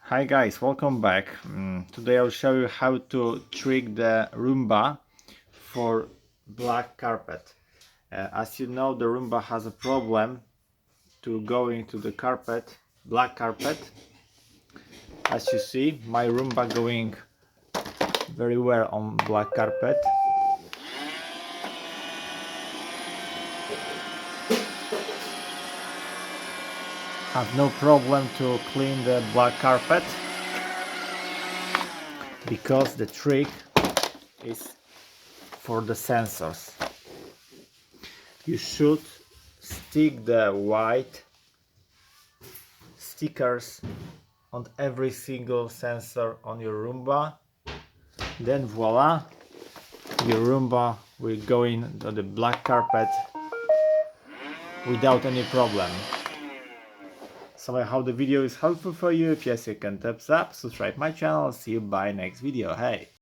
Hi guys, welcome back. Today I'll show you how to trick the Roomba for black carpet. As you know, the Roomba has a problem to go into the carpet, black carpet. As you see, my Roomba going very well on black carpet. Have no problem to clean the black carpet because the trick is for the sensors. You should stick the white stickers on every single sensor on your Roomba, then voila, your Roomba will go in on the black carpet without any problem. So I hope the video is helpful for you. If yes, you can thumbs up, subscribe my channel, see you by next video. Hey!